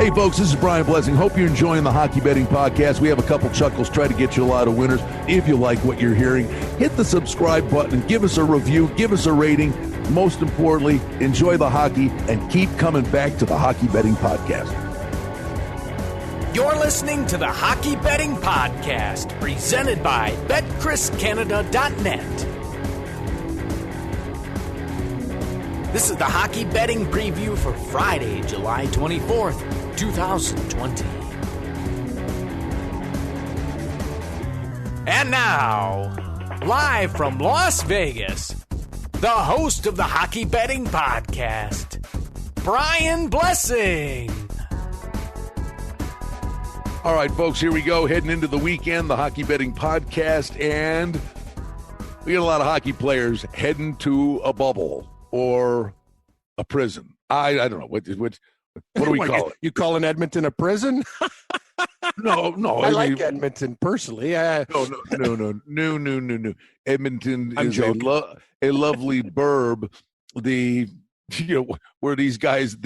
Hey, folks, this is Brian Blessing. Hope you're enjoying the Hockey Betting Podcast. We have a couple chuckles, try to get you a lot of winners. If you like what you're hearing, hit the subscribe button, give us a review, give us a rating. Most importantly, enjoy the hockey and keep coming back to the Hockey Betting Podcast. You're listening to the Hockey Betting Podcast, presented by BetCrisCanada.net. This is the Hockey Betting Preview for Friday, July 24th, 2020. And now, live from Las Vegas, the host of the Hockey Betting Podcast, Brian Blessing. All right, folks, here we go. Heading into the weekend, the Hockey Betting Podcast, and we got a lot of hockey players heading to a bubble or a prison. I don't know. What do we call it? You calling Edmonton a prison? No. I like Edmonton personally. No. Edmonton is a lovely burb. Where these guys,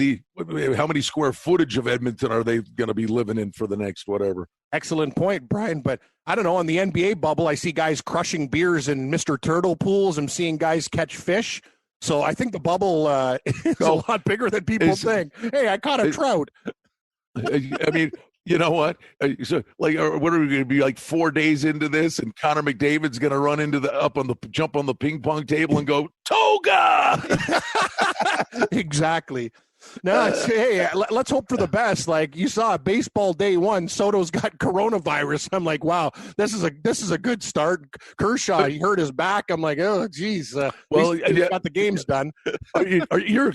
how many square footage of Edmonton are they going to be living in for the next whatever? Excellent point, Brian. But I don't know. On the NBA bubble, I see guys crushing beers in Mr. Turtle pools. I'm seeing guys catch fish. So I think the bubble is a lot bigger than people think. Hey, I caught a trout. I mean, you know what? So, what are we going to be like 4 days into this, and Connor McDavid's going to run into jump on the ping pong table and go toga? Exactly. No, hey, let's hope for the best. Like you saw, baseball day one, Soto's got coronavirus. I'm like, wow, this is a good start. Kershaw, he hurt his back. I'm like, oh, geez. Well, got the games done. You're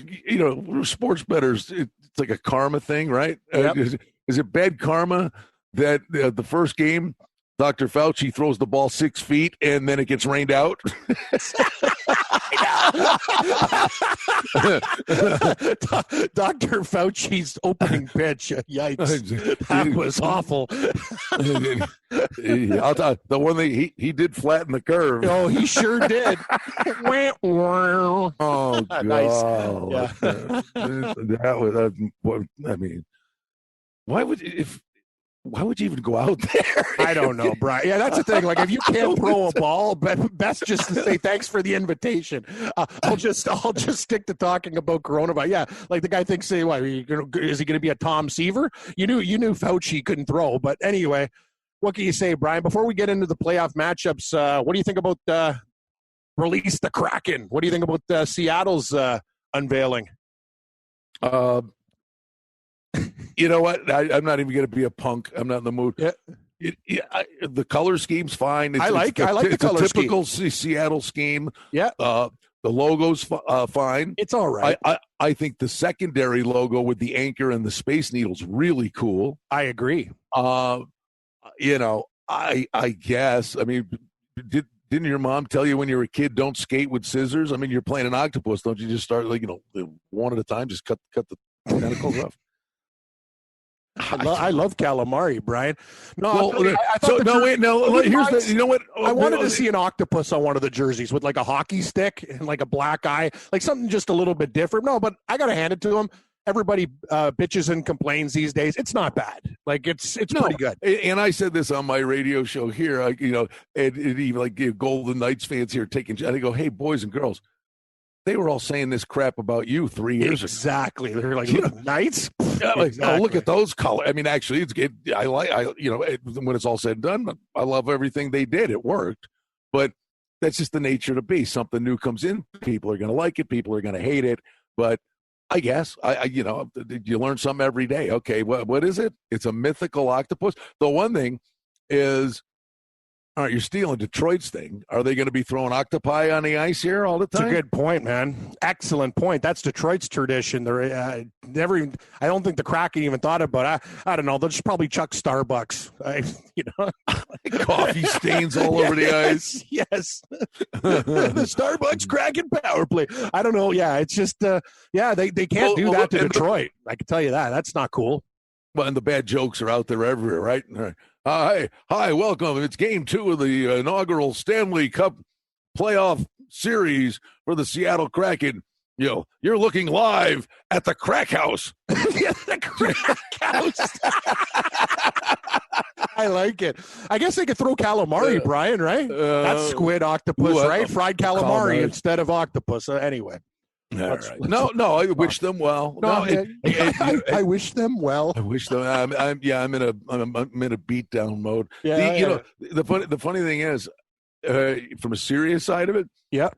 sports bettors. It's like a karma thing, right? Yep. Is it bad karma that the first game, Dr. Fauci throws the ball 6 feet and then it gets rained out? Dr. Fauci's opening pitch. Yikes. That was awful. I'll tell you, the one thing, he did flatten the curve. Oh, he sure did. Oh, God. Nice. Yeah. That was, I mean, why would you even go out there? I don't know, Brian. Yeah, that's the thing. Like, if you can't throw a ball, best just to say thanks for the invitation. I'll just stick to talking about coronavirus. Yeah, like the guy thinks, say, what, is he going to be a Tom Seaver? You knew Fauci couldn't throw, but anyway, what can you say, Brian? Before we get into the playoff matchups, what do you think about release the Kraken? What do you think about Seattle's unveiling? You know what? I'm not even going to be a punk. I'm not in the mood. Yeah. The color scheme's fine. I like the color scheme. Typical Seattle scheme. Yeah. The logo's fine. It's all right. I think the secondary logo with the anchor and the Space Needle's really cool. I agree. I guess. I mean, didn't your mom tell you when you were a kid, don't skate with scissors? I mean, you're playing an octopus. Don't you just start one at a time? Just cut the tentacles off. I love calamari, Brian. No, here's the. You know what? I wanted to see an octopus on one of the jerseys with like a hockey stick and like a black eye, like something just a little bit different. No, but I got to hand it to him. Everybody bitches and complains these days. It's not bad. Like it's pretty good. And I said this on my radio show here. And even like Golden Knights fans here taking. I go, hey, boys and girls. They were all saying this crap about you 3 years ago. Exactly. They're like, Knights? Exactly. Oh, look at those colors. I mean, actually, when it's all said and done, I love everything they did. It worked. But that's just the nature of the beast. Something new comes in. People are going to like it. People are going to hate it. But I guess, you learn something every day. Okay, what is it? It's a mythical octopus. The one thing is, all right, you're stealing Detroit's thing. Are they going to be throwing octopi on the ice here all the time? That's a good point, man. Excellent point. That's Detroit's tradition. I don't think the Kraken even thought about it. I don't know. They'll just probably chuck Starbucks. Coffee stains all over the ice. Yes. The Starbucks Kraken power play. I don't know. Yeah, it's just, they can't do that to Detroit. I can tell you that. That's not cool. Well, and the bad jokes are out there everywhere, right? Hi, welcome. It's game 2 of the inaugural Stanley Cup playoff series for the Seattle Kraken. You're looking live at the Crack House. The Crack House. I like it. I guess they could throw calamari, Brian, right? That's squid, octopus, right? Fried calamari instead of octopus. Anyway. Right. No, I wish them well. I wish them well. I wish them. I'm in a beatdown mode. Yeah, The funny thing is, from a serious side of it, yeah,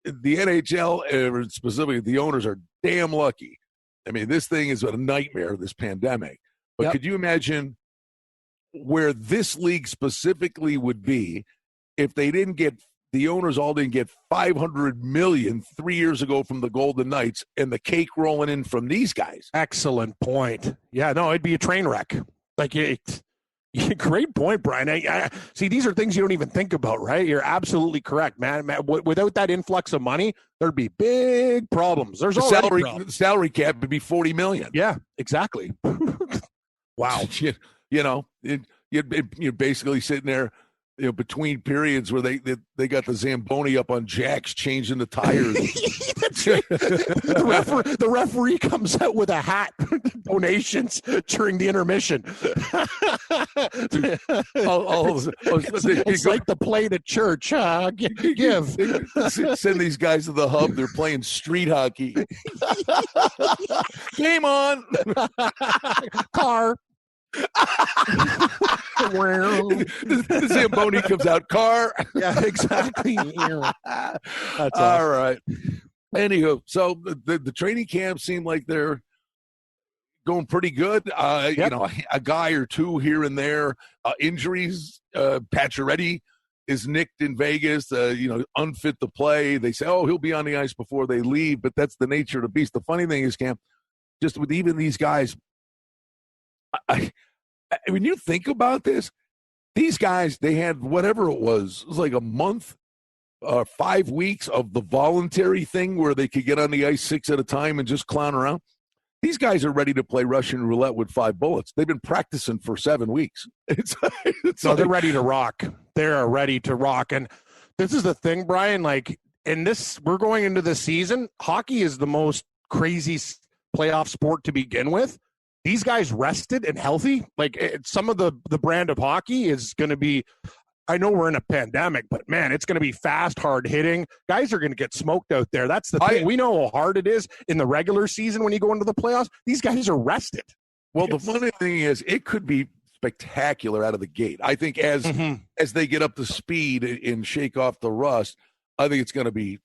the NHL, specifically the owners, are damn lucky. I mean, this thing is a nightmare, this pandemic. But could you imagine where this league specifically would be if they didn't get the owners all didn't get $500 million 3 years ago from the Golden Knights and the cake rolling in from these guys? Excellent point. Yeah, no, it'd be a train wreck. Like, great point, Brian. I see, these are things you don't even think about, right? You're absolutely correct, man. Without that influx of money, there'd be big problems. There's the salary cap would be $40 million. Yeah, exactly. Wow. You're basically sitting there, between periods where they got the Zamboni up on jacks changing the tires. the referee comes out with a hat, donations during the intermission. It's like the plate at church. Give. Send these guys to the hub. They're playing street hockey. Game on. Car. The Zamboni comes out. Car. Yeah, exactly. That's awesome. All right. Anywho, so the training camps seem like they're going pretty good. A guy or two here and there. Injuries. Pacioretty is nicked in Vegas. Unfit to play. They say, he'll be on the ice before they leave, but that's the nature of the beast. The funny thing is, Cam, just with even these guys, when you think about this, these guys, they had whatever it was like a month, 5 weeks of the voluntary thing where they could get on the ice 6 at a time and just clown around. These guys are ready to play Russian roulette with 5 bullets. They've been practicing for 7 weeks. They're ready to rock. They're ready to rock. And this is the thing, Brian, we're going into this season. Hockey is the most crazy playoff sport to begin with. These guys rested and healthy. Some of the brand of hockey is going to be, I know we're in a pandemic, but man, it's going to be fast, hard hitting. Guys are going to get smoked out there. That's the thing. We know how hard it is in the regular season when you go into the playoffs. These guys are rested. Well, the funny thing is, it could be spectacular out of the gate. I think as they get up to speed and shake off the rust, I think it's going to be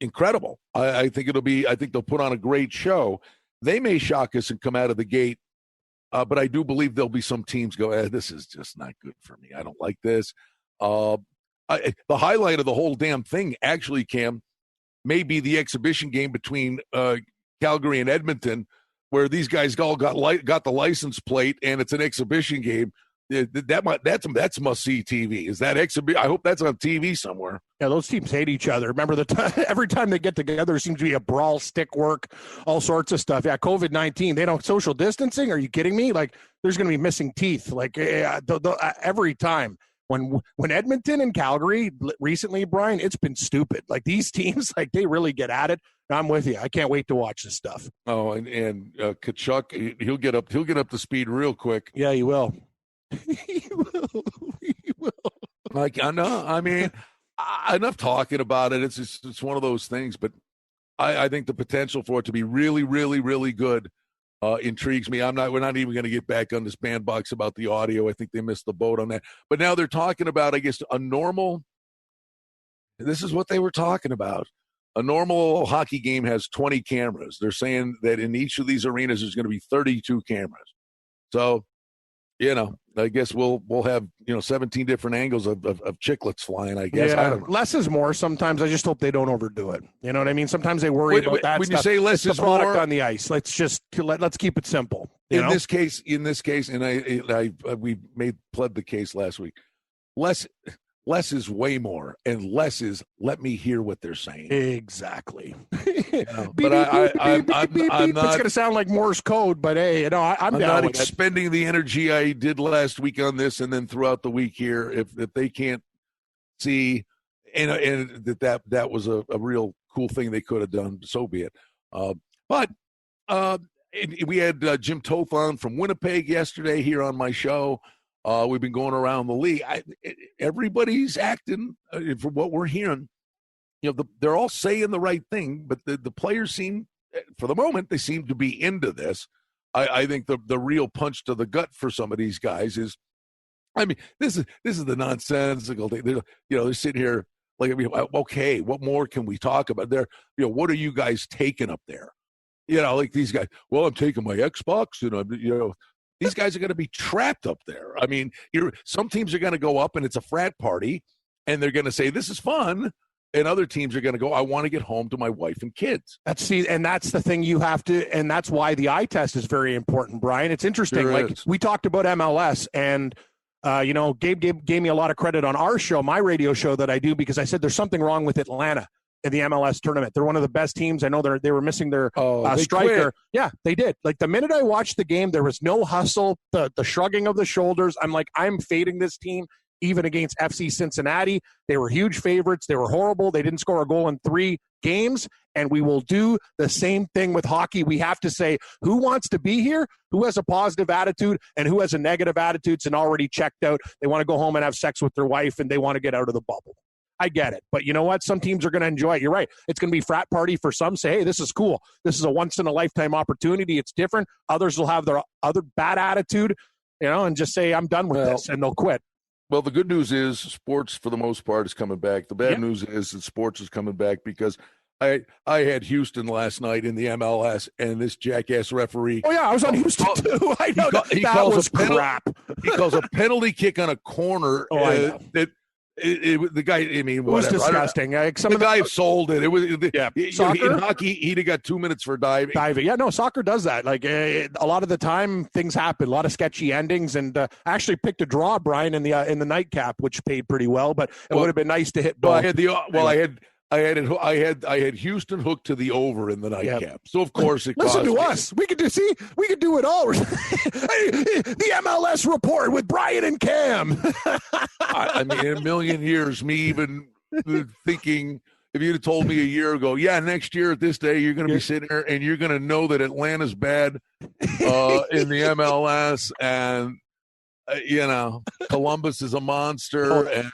incredible. I think they'll put on a great show. They may shock us and come out of the gate, but I do believe there'll be some teams go, this is just not good for me. I don't like this. The highlight of the whole damn thing, actually, Cam, may be the exhibition game between Calgary and Edmonton, where these guys all got the license plate, and it's an exhibition game. That's must-see TV. Is that exhibition? I hope that's on TV somewhere. Yeah, those teams hate each other. Remember, every time they get together, there seems to be a brawl, stick work, all sorts of stuff. Yeah, COVID-19, they don't social distancing. Are you kidding me? There's going to be missing teeth. Every time. When Edmonton and Calgary recently, Brian, it's been stupid. These teams, they really get at it. I'm with you. I can't wait to watch this stuff. Oh, and Tkachuk, he'll get up to speed real quick. Yeah, he will. He will. I mean, enough talking about it. It's one of those things, but I think the potential for it to be really, really, really good intrigues me. We're not even going to get back on this bandbox about the audio. I think they missed the boat on that. But now they're talking about, I guess, this is what they were talking about. A normal hockey game has 20 cameras. They're saying that in each of these arenas there's going to be 32 cameras. So, I guess we'll have 17 different angles of chiclets flying. I guess. Yeah, I don't know. Less is more. Sometimes I just hope they don't overdo it. You know what I mean? Sometimes they worry about that. When stuff. You say less the is product more on the ice, let's keep it simple. In this case, and we pled the case last week. Less is way more, and less is let me hear what they're saying. Exactly. But I'm not. It's going to sound like Morse code, but hey, I'm not expending the energy I did last week on this, and then throughout the week here. If they can't see, and that was a real cool thing they could have done. So be it. But we had Jim Toth on from Winnipeg yesterday here on my show. We've been going around the league. Everybody's acting, from what we're hearing, they're all saying the right thing, but the players seem, for the moment, they seem to be into this. I think the real punch to the gut for some of these guys is, this is the nonsensical thing. They're sitting here like, okay, what more can we talk about? What are you guys taking up there? Like these guys. Well, I'm taking my Xbox, and these guys are going to be trapped up there. Some teams are going to go up, and it's a frat party, and they're going to say this is fun. And other teams are going to go, I want to get home to my wife and kids. That's the thing you have to, and that's why the eye test is very important, Brian. It's interesting. We talked about MLS, and Gabe gave me a lot of credit on our show, my radio show that I do, because I said there's something wrong with Atlanta in the MLS tournament. They're one of the best teams. I know they were missing their striker. Quit. Yeah, they did. Like the minute I watched the game, there was no hustle, the shrugging of the shoulders. I'm like, I'm fading this team. Even against FC Cincinnati, they were huge favorites. They were horrible. They didn't score a goal in 3 games, and we will do the same thing with hockey. We have to say who wants to be here, who has a positive attitude, and who has a negative attitude and already checked out. They want to go home and have sex with their wife, and they want to get out of the bubble. I get it. But you know what? Some teams are going to enjoy it. You're right. It's going to be frat party for some. Say, hey, this is cool. This is a once-in-a-lifetime opportunity. It's different. Others will have their other bad attitude, and just say, I'm done with this, and they'll quit. Well, the good news is sports, for the most part, is coming back. The bad news is that sports is coming back because I had Houston last night in the MLS, and this jackass referee. Oh, yeah, I was on Houston, too. I know. That was crap. He calls a penalty kick on a corner. The guy, it was disgusting. The guy sold it. It was soccer? In hockey, he'd have got 2 minutes for diving. Yeah, no, soccer does that. Like a lot of the time, things happen. A lot of sketchy endings, and I actually picked a draw, Brian, in the nightcap, which paid pretty well. But it would have been nice to hit both. I had Houston hooked to the over in the nightcap. Yep. So of course it listen to us. We could do it all. The MLS report with Brian and Cam. In a million years, me even thinking, if you'd have told me a year ago, next year at this day you're going to be sitting here and you're going to know that Atlanta's bad in the MLS, and Columbus is a monster, and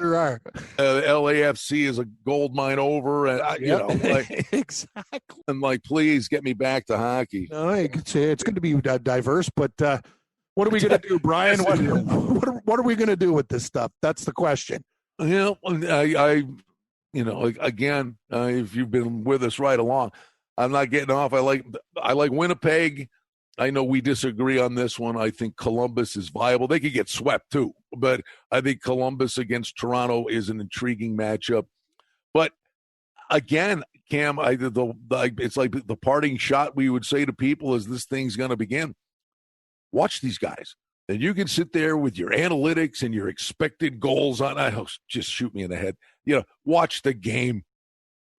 LAFC is a gold mine over, and exactly. And please get me back to hockey. No, it's going to be diverse, but what are we going to do, Brian? What are we going to do with this stuff? That's the question. Again, if you've been with us right along, I'm not getting off. I like Winnipeg. I know we disagree on this one. I think Columbus is viable. They could get swept too, but I think Columbus against Toronto is an intriguing matchup. But again, Cam, it's like the parting shot we would say to people as this thing's going to begin. Watch these guys, and you can sit there with your analytics and your expected goals on. Just shoot me in the head. Watch the game.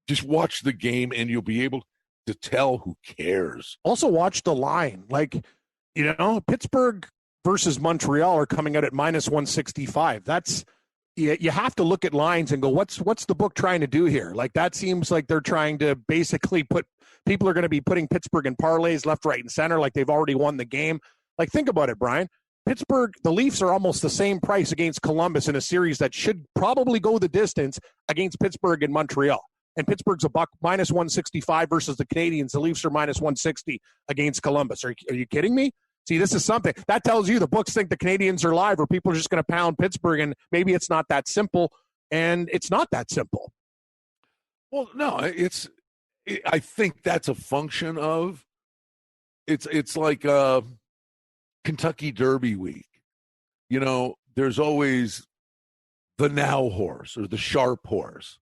Just watch the game, and you'll be able to tell who cares. Also watch the line. Pittsburgh versus Montreal are coming out at -165. That's, you have to look at lines and go, what's the book trying to do here? That seems like they're trying to basically people are going to be putting Pittsburgh in parlays left, right, and center, like they've already won the game. Think about it, Brian. Pittsburgh, the Leafs are almost the same price against Columbus in a series that should probably go the distance against Pittsburgh and Montreal. And Pittsburgh's a buck -165 versus the Canadians. The Leafs are -160 against Columbus. Are you kidding me? See, this is something that tells you the books think the Canadians are live, or people are just going to pound Pittsburgh, and maybe it's not that simple. And it's not that simple. Well, no, I think that's a function of it's like Kentucky Derby week. There's always the now horse or the sharp horse.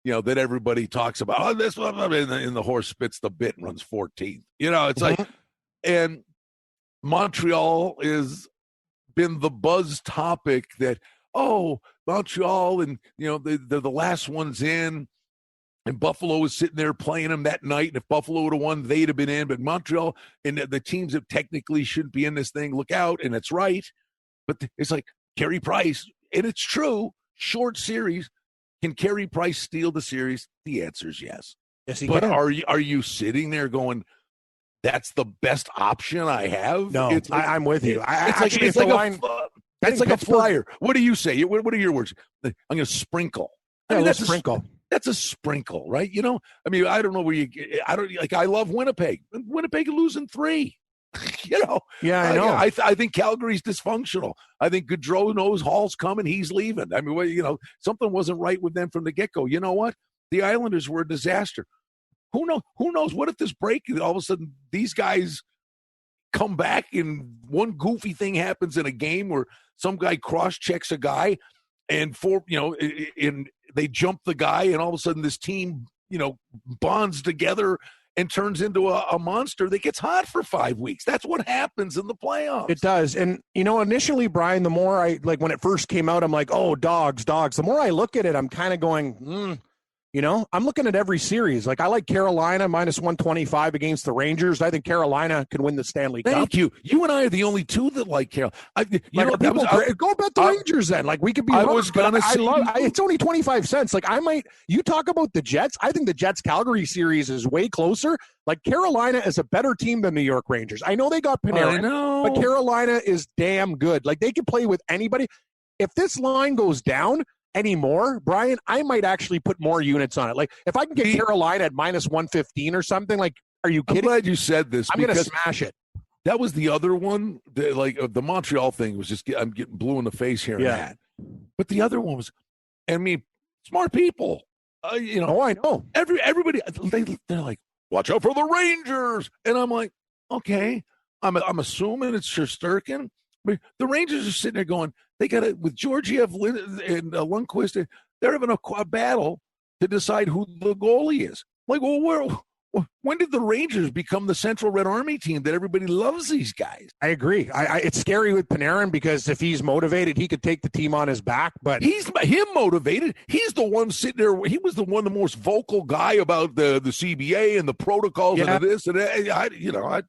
That everybody talks about. Oh, this one, and the horse spits the bit and runs 14th. It's like, and Montreal has been the buzz topic that, Montreal, and they're the last ones in, and Buffalo was sitting there playing them that night. And if Buffalo would have won, they'd have been in. But Montreal and the teams that technically shouldn't be in this thing, look out, and it's right. But it's like Carey Price, and it's true. Short series. Can Carey Price steal the series? The answer is yes. Yes, he but can. are you sitting there going, that's the best option I have? No, It's like, I'm with you. It's like a flyer. What do you say? What are your words? I'm going to sprinkle. I mean, that's sprinkle. That's a sprinkle, right? I mean, I don't know where I love Winnipeg. Winnipeg losing 3. Yeah, I know. I think Calgary's dysfunctional. I think Gaudreau knows Hall's coming. He's leaving. I mean, something wasn't right with them from the get-go. You know what? The Islanders were a disaster. Who knows? What if this break, all of a sudden, these guys come back and one goofy thing happens in a game where some guy cross-checks a guy and they jump the guy, and all of a sudden this team, bonds together and turns into a monster that gets hot for 5 weeks. That's what happens in the playoffs. It does. And, initially, Brian, the more when it first came out, I'm like, oh, dogs. The more I look at it, I'm kind of going, I'm looking at every series. Like, I like Carolina minus 125 against the Rangers. I think Carolina can win the Stanley Cup. Thank you. You and I are the only two that like Carolina. Go bet the Rangers then. Like, we could be wrong, it's only 25 cents. Like, you talk about the Jets. I think the Jets-Calgary series is way closer. Like, Carolina is a better team than New York Rangers. I know they got Panarin, but Carolina is damn good. Like, they can play with anybody. If this line goes down anymore, Brian, I might actually put more units on it. Like, if I can get Carolina at minus 115 or something, like, are you kidding? I'm glad you said this. I'm going to smash it. That was the other one. The Montreal thing was just, I'm getting blue in the face here and that. But the other one was, smart people. I know. Everybody, they're like, watch out for the Rangers. And I'm like, okay. I'm assuming it's Shesterkin. The Rangers are sitting there going, they got it with Georgiev and Lundqvist. They're having a battle to decide who the goalie is. Like, well, when did the Rangers become the Central Red Army team that everybody loves these guys? I agree. It's scary with Panarin because if he's motivated, he could take the team on his back. But he's motivated. He's the one sitting there. He was the most vocal guy about the CBA and the protocols and this and that.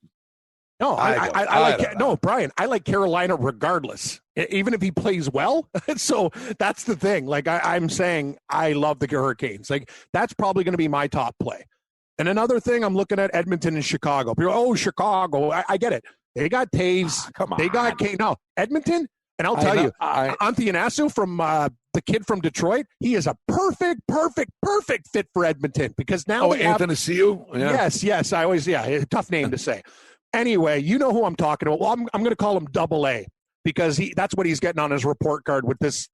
Brian, I like Carolina regardless, even if he plays well. So that's the thing. Like, I'm saying I love the Hurricanes. Like, that's probably going to be my top play. And another thing, I'm looking at Edmonton and Chicago. People, Chicago. I get it. They got Taves. Come on. They got Kane. No, Edmonton. And I'll tell you, Anthony from the kid from Detroit, he is a perfect fit for Edmonton because now Anthony Siu? Yeah. Yes. Tough name to say. Anyway, you know who I'm talking about. Well, I'm going to call him Double A because that's what he's getting on his report card with this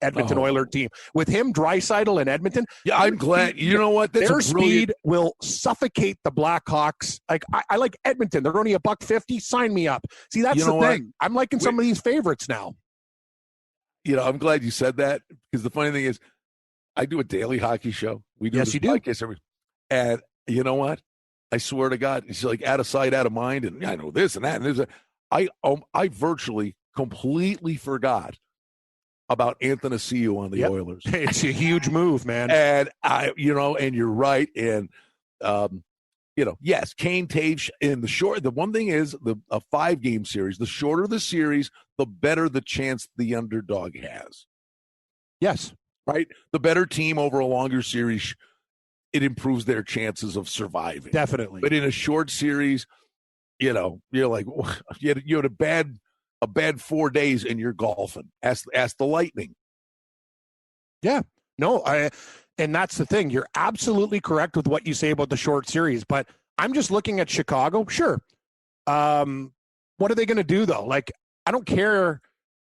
Edmonton Oilers team. With him, Draisaitl, and Edmonton. Yeah, I'm glad. You know what? Their speed will suffocate the Blackhawks. Like, I like Edmonton. They're only $1.50. Sign me up. See, that's the thing. I'm liking some of these favorites now. I'm glad you said that because the funny thing is, I do a daily hockey show. We do this podcast and you know what? I swear to God, it's like out of sight, out of mind, and I know this and that. And I virtually completely forgot about Anthony Siu on the Oilers. It's a huge move, man. And and you're right. And yes, Kane, Taves, and the one thing is a 5-game series. The shorter the series, the better the chance the underdog has. Yes, right. The better team over a longer series, it improves their chances of surviving. Definitely. But in a short series, you're like, you had a bad 4 days and you're golfing. Ask the Lightning. Yeah. No, and that's the thing. You're absolutely correct with what you say about the short series, but I'm just looking at Chicago. Sure. What are they going to do though? Like, I don't care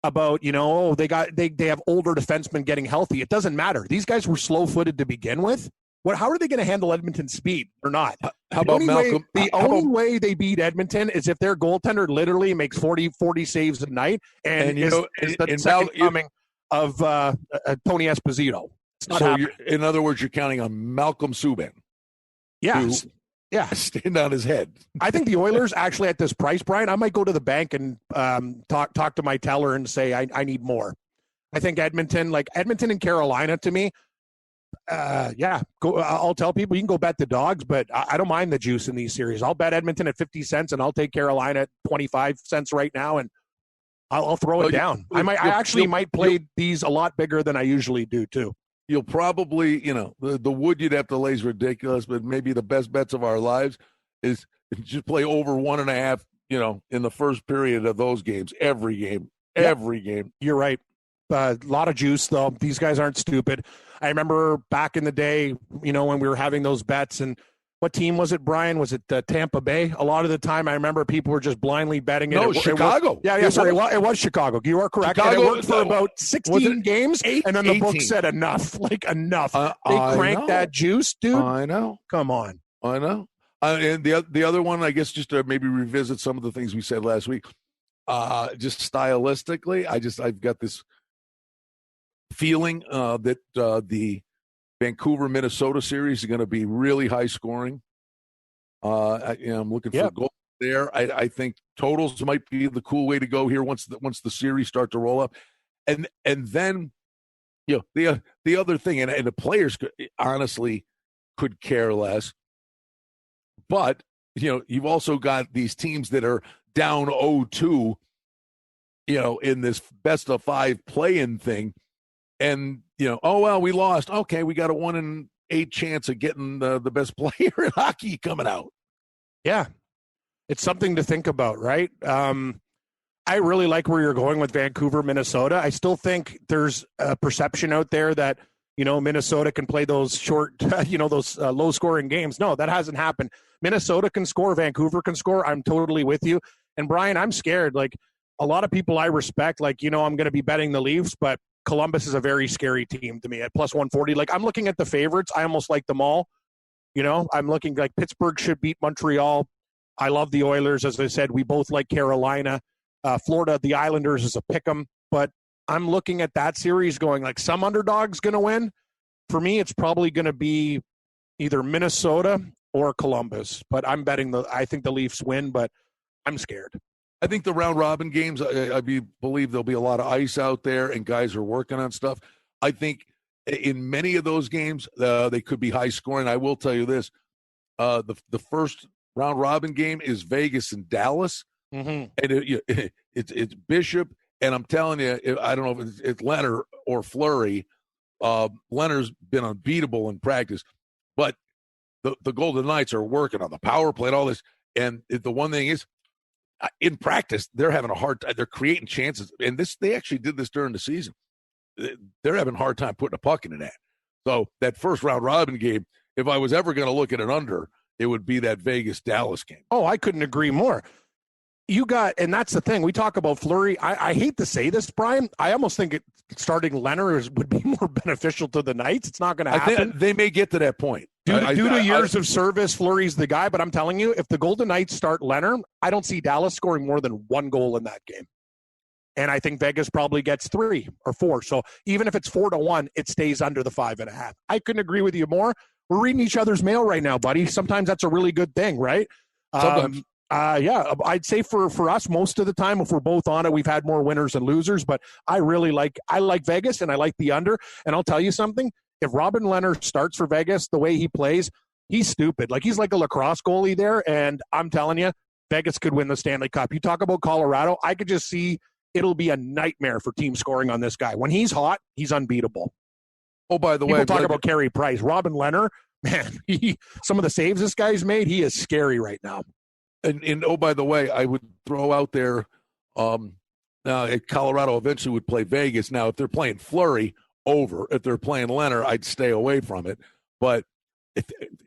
about, they have older defensemen getting healthy. It doesn't matter. These guys were slow-footed to begin with. How are they going to handle Edmonton's speed or not? How about Malcolm? The only way they beat Edmonton is if their goaltender literally makes 40 saves a night and is the second coming of Tony Esposito. So, in other words, you're counting on Malcolm Subban. Yes. Yeah. Stand on his head. I think the Oilers actually at this price, Brian, I might go to the bank and talk to my teller and say I need more. I think Edmonton and Carolina to me, I'll tell people you can go bet the dogs, but I don't mind the juice in these series. I'll bet Edmonton at 50 cents and I'll take Carolina at 25 cents right now, and I'll throw it down. I might play these a lot bigger than I usually do too. you'll probably, the wood you'd have to lay is ridiculous, but maybe the best bets of our lives is just play over 1.5, in the first period of those games, every game. You're right. A lot of juice, though. These guys aren't stupid. I remember back in the day, when we were having those bets, and what team was it, Brian? Was it Tampa Bay? A lot of the time, I remember people were just blindly betting it. No, Chicago. It was Chicago. You are correct. Chicago, and it worked for about 16 games, and then the book 18. said enough. Enough. They cranked that juice, dude. I know. Come on. I know. And the other one, I guess, just to maybe revisit some of the things we said last week, just stylistically, I've got this feeling that the Vancouver-Minnesota series is going to be really high scoring. I'm looking for goals there. I think totals might be the cool way to go here once the series start to roll up, and then the other thing, and the players honestly could care less. But, you've also got these teams that are down 0-2, in this best of 5 play-in thing. And, we lost. Okay, we got a 1 in 8 chance of getting the best player in hockey coming out. Yeah. It's something to think about, right? I really like where you're going with Vancouver, Minnesota. I still think there's a perception out there that, Minnesota can play those short, those low-scoring games. No, that hasn't happened. Minnesota can score. Vancouver can score. I'm totally with you. And, Brian, I'm scared. A lot of people I respect, I'm going to be betting the Leafs, but Columbus is a very scary team to me at plus 140. I'm looking at the favorites. I almost like them all. I'm looking Pittsburgh should beat Montreal. I love the Oilers. As I said, we both like Carolina. Florida, the Islanders is a pick'em. But I'm looking at that series going some underdog's going to win. For me, it's probably going to be either Minnesota or Columbus. But I'm betting I think the Leafs win, but I'm scared. I think the round robin games, I believe there'll be a lot of ice out there and guys are working on stuff. I think in many of those games, they could be high scoring. I will tell you this. The first round robin game is Vegas and Dallas. Mm-hmm. And it's Bishop. And I'm telling you, I don't know if it's Leonard or Fleury. Leonard's been unbeatable in practice. But the Golden Knights are working on the power play and all this. And the one thing is, in practice, they're having a hard time. They're creating chances. And they actually did this during the season. They're having a hard time putting a puck into that. So that first round robin game, if I was ever going to look at an under, it would be that Vegas-Dallas game. Oh, I couldn't agree more. And that's the thing. We talk about Fleury. I hate to say this, Brian. I almost think starting Leonard would be more beneficial to the Knights. It's not going to happen. I think they may get to that point. Due to years of service, Fleury's the guy. But I'm telling you, if the Golden Knights start Leonard, I don't see Dallas scoring more than 1 goal in that game. And I think Vegas probably gets 3 or 4. So even if it's 4-1, it stays under the 5.5. I couldn't agree with you more. We're reading each other's mail right now, buddy. Sometimes that's a really good thing, right? Sometimes. I'd say for us, most of the time, if we're both on it, we've had more winners and losers. But I like Vegas, and I like the under. And I'll tell you something. If Robin Leonard starts for Vegas the way he plays, he's stupid. He's like a lacrosse goalie there. And I'm telling you, Vegas could win the Stanley Cup. You talk about Colorado, I could just see it'll be a nightmare for team scoring on this guy. When he's hot, he's unbeatable. Oh, by the way, people talk about Carey Price. Robin Leonard, man, some of the saves this guy's made, he is scary right now. And oh, by the way, I would throw out there now Colorado eventually would play Vegas. Now, if they're playing Fleury, over. If they're playing Leonard, I'd stay away from it. But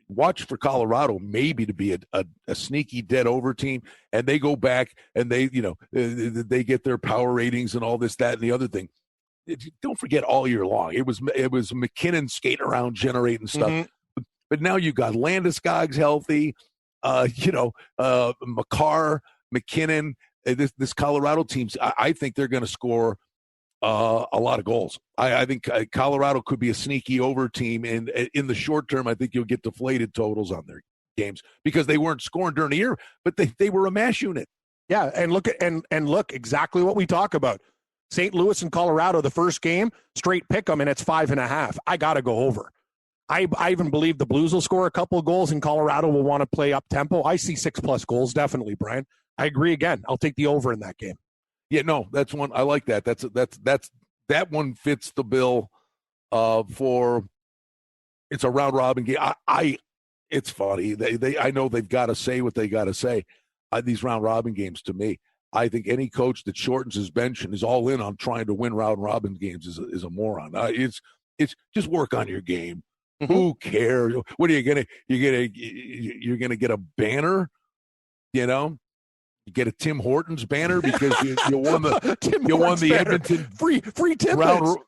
watch for Colorado maybe to be a sneaky dead over team, and they go back and they get their power ratings and all this, that, and the other thing. Don't forget all year long it was McKinnon skating around generating stuff. Mm-hmm. But now you got Landeskog's healthy, Makar, McKinnon. This Colorado team's, I think they're going to score a lot of goals. I think Colorado could be a sneaky over team, and in the short term, I think you'll get deflated totals on their games because they weren't scoring during the year, but they were a mash unit. Yeah, and look exactly what we talk about. St. Louis and Colorado, the first game, straight pick them, and it's 5.5. I got to go over. I even believe the Blues will score a couple of goals, and Colorado will want to play up tempo. I see 6+ goals, definitely, Brian. I agree again. I'll take the over in that game. Yeah, no, that's one. I like that. That one fits the bill for it's a round robin game. It's funny. I know they've got to say what they got to say. These round robin games, to me, I think any coach that shortens his bench and is all in on trying to win round robin games is a moron. It's just work on your game. Mm-hmm. Who cares? What are you gonna? You're gonna get a banner, you know? You get a Tim Hortons banner because you won the Edmonton free Tim round.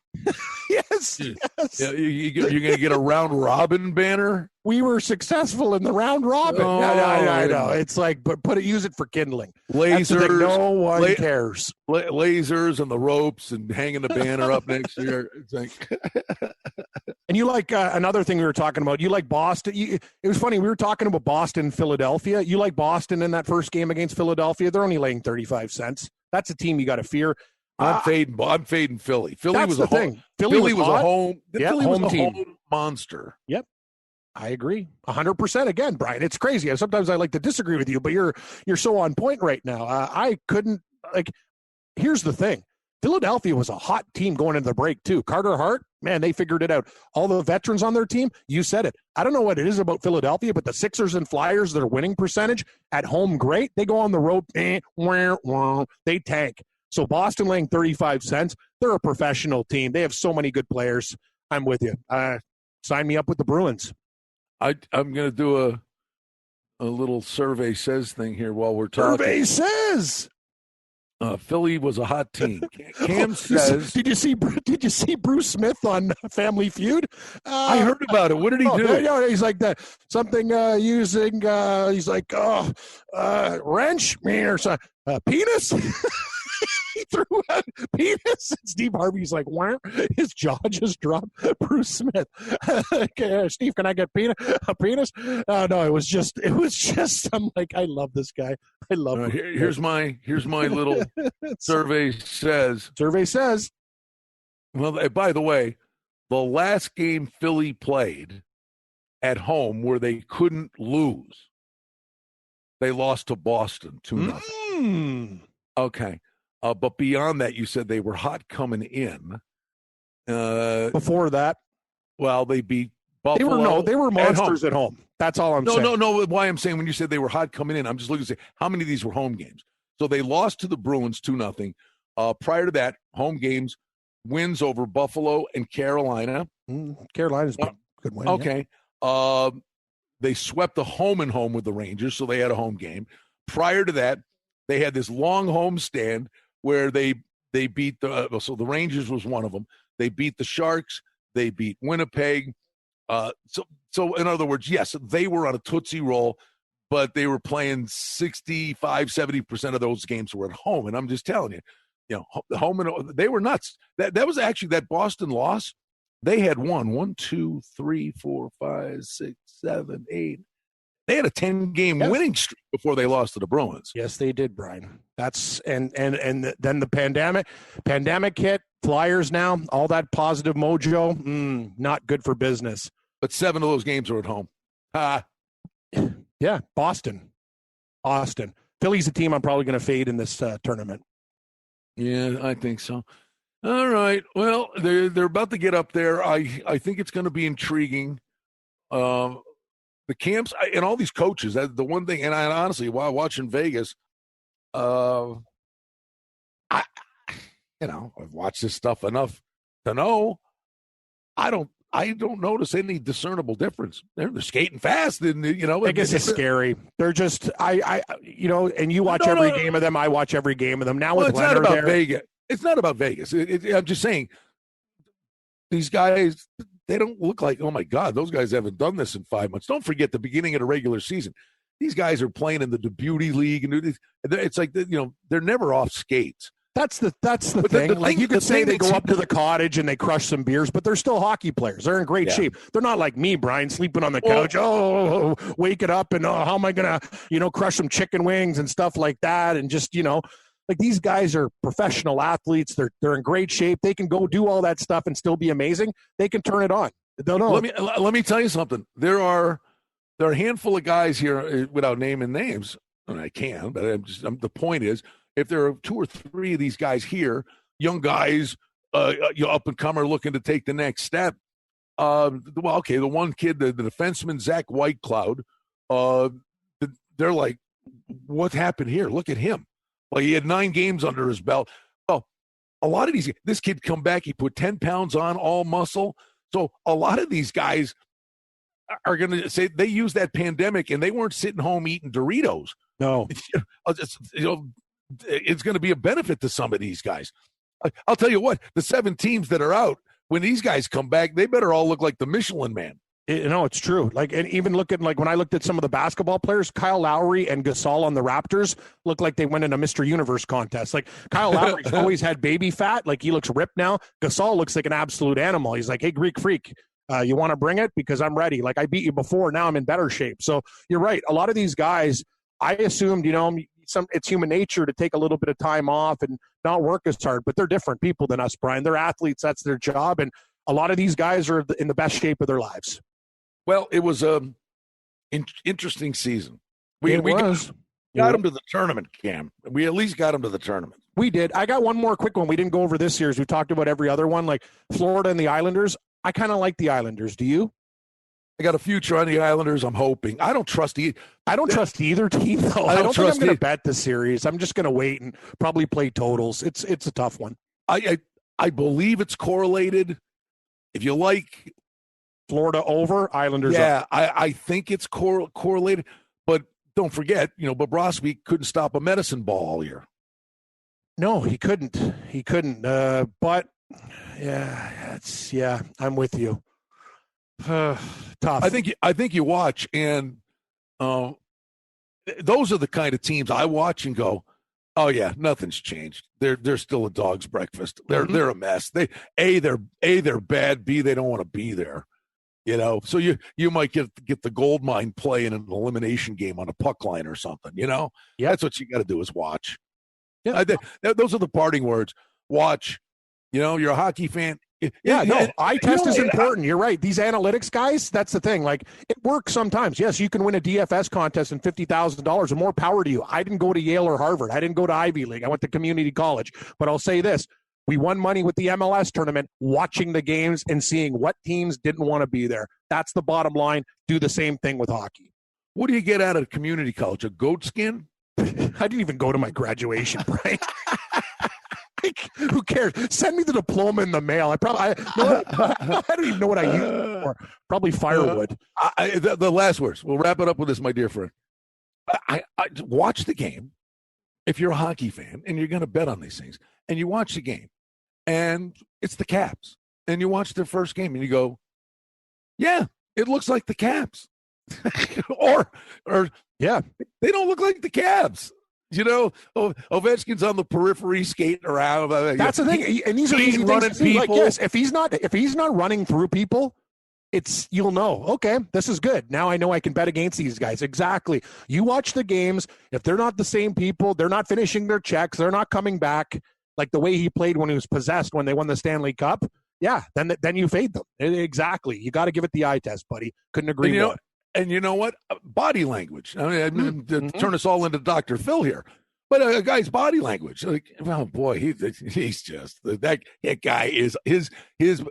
Yes. Yeah, you're going to get a round robin banner. We were successful in the round robin. Oh, I know. It's like, but use it for kindling. Lasers. No one cares. Lasers and the ropes and hanging the banner up next year. It's like. And you like another thing we were talking about. You like Boston. It was funny. We were talking about Boston, Philadelphia. You like Boston in that first game against Philadelphia. They're only laying 35 cents. That's a team you got to fear. I'm fading Philly. Philly was a thing. Philly was a home. Yeah, Philly home was a team. home monster. Yep. I agree 100%. Again, Brian, it's crazy. Sometimes I like to disagree with you, but you're so on point right now. I couldn't here's the thing. Philadelphia was a hot team going into the break too. Carter Hart, man, they figured it out. All the veterans on their team, you said it. I don't know what it is about Philadelphia, but the Sixers and Flyers, their winning percentage at home, great. They go on the road, they tank. So Boston laying 35 cents. They're a professional team. They have so many good players. I'm with you. Sign me up with the Bruins. I'm going to do a little survey says thing here while we're talking. Survey says. Philly was a hot team. Cam says. Did you see Bruce Smith on Family Feud? I heard about it. What did he do? No, he's like that. Something using. He's like wrench, or something. Penis. He threw a penis. Steve Harvey's like, wow. His jaw just dropped. Bruce Smith. Steve, can I get a penis? No, it was just. I'm like, I love this guy. I love him. Here's my little survey says. Survey says. Well, by the way, the last game Philly played at home where they couldn't lose, they lost to Boston 2-0. Okay. But beyond that, you said they were hot coming in. Before that, well, they beat Buffalo. They were monsters at home. That's all I'm saying. No. Why I'm saying when you said they were hot coming in, I'm just looking to say how many of these were home games. So they lost to the Bruins 2-0. Prior to that, home games, wins over Buffalo and Carolina. Carolina's a good win. Okay. Yeah. They swept the home and home with the Rangers, so they had a home game. Prior to that, they had this long homestand where they beat so the Rangers was one of them. They beat the Sharks. They beat Winnipeg. So in other words, yes, they were on a Tootsie roll, but they were playing 65-70% of those games were at home. And I'm just telling you, home and they were nuts. That was actually that Boston loss. They had won 1, 2, 3, 4, 5, 6, 7, 8. They had a 10-game winning streak before they lost to the Bruins. Yes, they did, Brian. That's and then the pandemic hit. Flyers now, all that positive mojo, not good for business. But 7 of those games are at home. Yeah, Boston. Philly's a team I'm probably going to fade in this tournament. Yeah, I think so. All right. Well, they're about to get up there. I think it's going to be intriguing. The camps and all these coaches, the one thing, and I honestly, while watching Vegas, I've watched this stuff enough to know I don't notice any discernible difference. They're skating fast, and I guess it's scary. They're just and you watch every game of them. I watch every game of them now. With it's not about Vegas. It's not about Vegas. I'm just saying these guys. They don't look like, oh, my God, those guys haven't done this in 5 months. Don't forget the beginning of the regular season. These guys are playing in the Beauty League. And it's like, they're never off skates. That's the thing. Like you could say they go up to the cottage and they crush some beers, but they're still hockey players. They're in great shape. They're not like me, Brian, sleeping on the couch. Wake it up and how am I going to, crush some chicken wings and stuff like that. And just, like these guys are professional athletes. They're in great shape. They can go do all that stuff and still be amazing. They can turn it on. Let me tell you something. There are a handful of guys here without naming names, and I can, but the point is, if there are 2 or 3 of these guys here, young guys, up and comer looking to take the next step. The one kid, the defenseman Zach Whitecloud, they're like, what happened here? Look at him. Like, he had 9 games under his belt. Well, a lot of this kid come back, he put 10 pounds on, all muscle. So a lot of these guys are going to say they used that pandemic and they weren't sitting home eating Doritos. No. It's going to be a benefit to some of these guys. I'll tell you what, the 7 teams that are out, when these guys come back, they better all look like the Michelin Man. It's true. Like, and even looking like when I looked at some of the basketball players, Kyle Lowry and Gasol on the Raptors look like they went in a Mr. Universe contest. Like, Kyle Lowry's always had baby fat. Like, he looks ripped now. Gasol looks like an absolute animal. He's like, hey, Greek freak, you want to bring it? Because I'm ready. Like, I beat you before. Now I'm in better shape. So you're right. A lot of these guys, I assumed, it's human nature to take a little bit of time off and not work as hard, but they're different people than us, Brian. They're athletes. That's their job. And a lot of these guys are in the best shape of their lives. Well, it was an interesting season. We got them to the tournament, Cam. We at least got them to the tournament. We did. I got one more quick one. We didn't go over this series. We talked about every other one, like Florida and the Islanders. I kind of like the Islanders. Do you? I got a future on the Islanders. I'm hoping. I don't trust either team, though. I don't think I'm going to bet the series. I'm just going to wait and probably play totals. It's a tough one. I believe it's correlated. If you like Florida over, Islanders yeah, up. I think it's correlated. But don't forget, Bobrovsky couldn't stop a medicine ball all year. No, he couldn't. But I'm with you. Tough. I think you watch, and those are the kind of teams I watch and go, oh yeah, nothing's changed. They're still a dog's breakfast. They're a mess. They're bad. B, they don't want to be there. So you might get the gold mine play in an elimination game on a puck line or something. Yeah, that's what you got to do is watch. Yeah, those are the parting words. Watch. You're a hockey fan. Eye test is important. You're right. These analytics guys, that's the thing. Like, it works sometimes. Yes, you can win a DFS contest and $50,000, and more power to you. I didn't go to Yale or Harvard. I didn't go to Ivy League. I went to community college. But I'll say this. We won money with the MLS tournament, watching the games and seeing what teams didn't want to be there. That's the bottom line. Do the same thing with hockey. What do you get out of community college? A goat skin? I didn't even go to my graduation, Brian. Who cares? Send me the diploma in the mail. I don't even know what I use it for. Probably firewood. The last words. We'll wrap it up with this, my dear friend. I watch the game. If you're a hockey fan and you're going to bet on these things, and you watch the game, and it's the Caps, and you watch their first game, and you go, yeah, it looks like the Caps. or yeah, they don't look like the Caps. Ovechkin's on the periphery skating around. That's the thing, and these are easy things to see. Like, yes, if he's not running through people, you'll know. Okay, this is good. Now I know I can bet against these guys. Exactly. You watch the games. If they're not the same people, they're not finishing their checks. They're not coming back like the way he played when he was possessed when they won the Stanley Cup. Yeah, then you fade them. Exactly. You got to give it the eye test, buddy. Couldn't agree more. And you know what? Body language. I mean, turn us all into Dr. Phil here. But a guy's body language, like, oh boy, he's just that guy is his.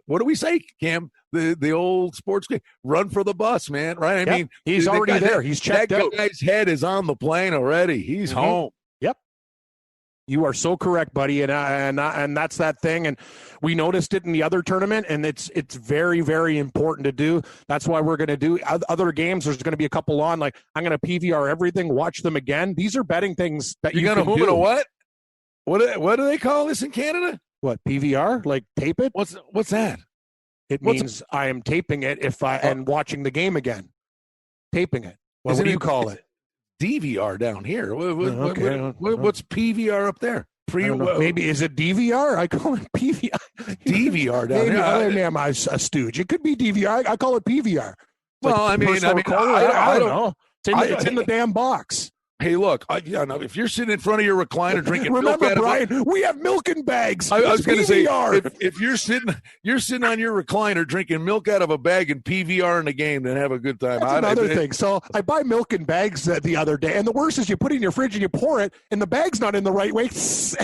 What do we say, Cam? The old sports guy, run for the bus, man. Right? I mean, he's already there. He's checked out. That guy's head is on the plane already. He's home. Yep. You are so correct, buddy, and that's that thing. And we noticed it in the other tournament, and it's very, very important to do. That's why we're going to do other games. There's going to be a couple on. Like, I'm going to PVR everything, watch them again. These are betting things that you're going to do. What? What do they call this in Canada? What, PVR? Like tape it? What's that? It means I am taping it and watching the game again. Taping it. What do you call it? DVR down here. What's PVR up there? Maybe is it DVR? I call it PVR. DVR down here. Maybe I'm a stooge. It could be DVR. I call it PVR. Well, I don't know. It's in the damn box. Hey, look, if you're sitting in front of your recliner drinking Remember, milk out Brian, we have milk in bags. I was going to say, PVR. if you're sitting on your recliner drinking milk out of a bag and PVR in the game, then have a good time. That's another thing. So I buy milk in bags the other day, and the worst is you put it in your fridge and you pour it, and the bag's not in the right way,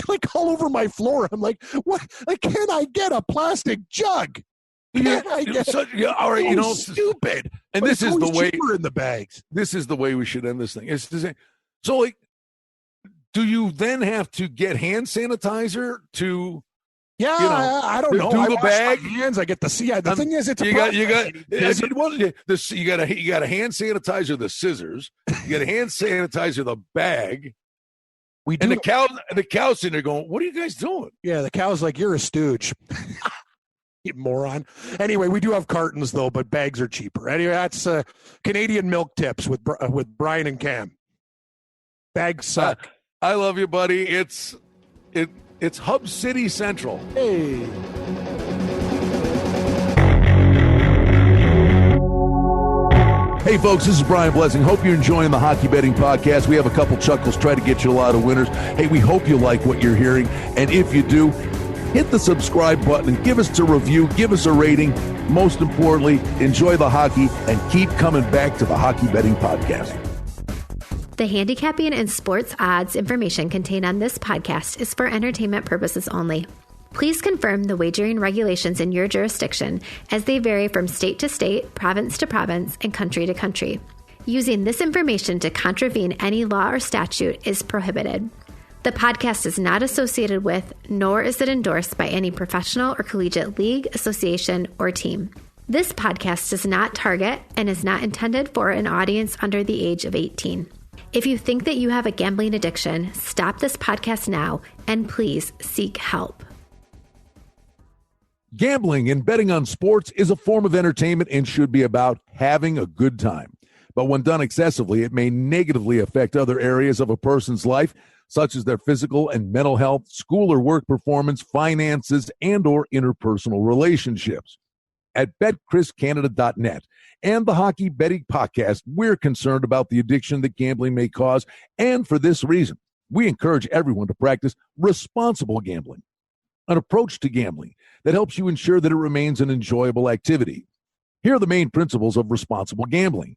like all over my floor. I'm like, what? Like, can I get a plastic jug? All right, stupid. And but this is the way cheaper in the bags. This is the way we should end this thing. It's the same. So, like, do you then have to get hand sanitizer to? Yeah, I don't know. Do I the wash bag. My hands. I get the the thing is, it's a you got you got a hand sanitizer, the scissors. You got a hand sanitizer, the bag. We do. And the cow's sitting there going, "What are you guys doing?" Yeah, the cow's like, "You're a stooge." You moron. Anyway, we do have cartons though, but bags are cheaper. Anyway, that's Canadian milk tips with Brian and Cam. Bags suck. I love you, buddy. It's Hub City Central. Hey. Hey, folks, this is Brian Blessing. Hope you're enjoying the Hockey Betting Podcast. We have a couple chuckles, try to get you a lot of winners. Hey, we hope you like what you're hearing. And if you do, hit the subscribe button and give us a review, give us a rating. Most importantly, enjoy the hockey and keep coming back to the Hockey Betting Podcast. The handicapping and sports odds information contained on this podcast is for entertainment purposes only. Please confirm the wagering regulations in your jurisdiction as they vary from state to state, province to province, and country to country. Using this information to contravene any law or statute is prohibited. The podcast is not associated with, nor is it endorsed by any professional or collegiate league, association, or team. This podcast does not target and is not intended for an audience under the age of 18. If you think that you have a gambling addiction, stop this podcast now and please seek help. Gambling and betting on sports is a form of entertainment and should be about having a good time. But when done excessively, it may negatively affect other areas of a person's life, such as their physical and mental health, school or work performance, finances, and or interpersonal relationships. At BetCrisCanada.net and the Hockey Betting Podcast, we're concerned about the addiction that gambling may cause, and for this reason, we encourage everyone to practice responsible gambling, an approach to gambling that helps you ensure that it remains an enjoyable activity. Here are the main principles of responsible gambling.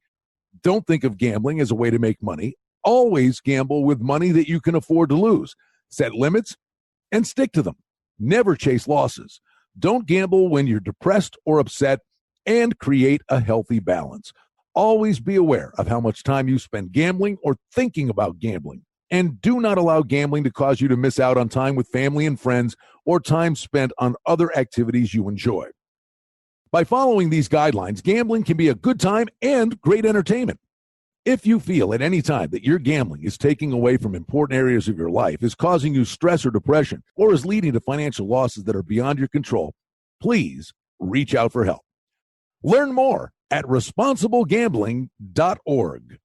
Don't think of gambling as a way to make money. Always gamble with money that you can afford to lose. Set limits and stick to them. Never chase losses. Don't gamble when you're depressed or upset, and create a healthy balance. Always be aware of how much time you spend gambling or thinking about gambling. And do not allow gambling to cause you to miss out on time with family and friends or time spent on other activities you enjoy. By following these guidelines, gambling can be a good time and great entertainment. If you feel at any time that your gambling is taking away from important areas of your life, is causing you stress or depression, or is leading to financial losses that are beyond your control, please reach out for help. Learn more at responsiblegambling.org.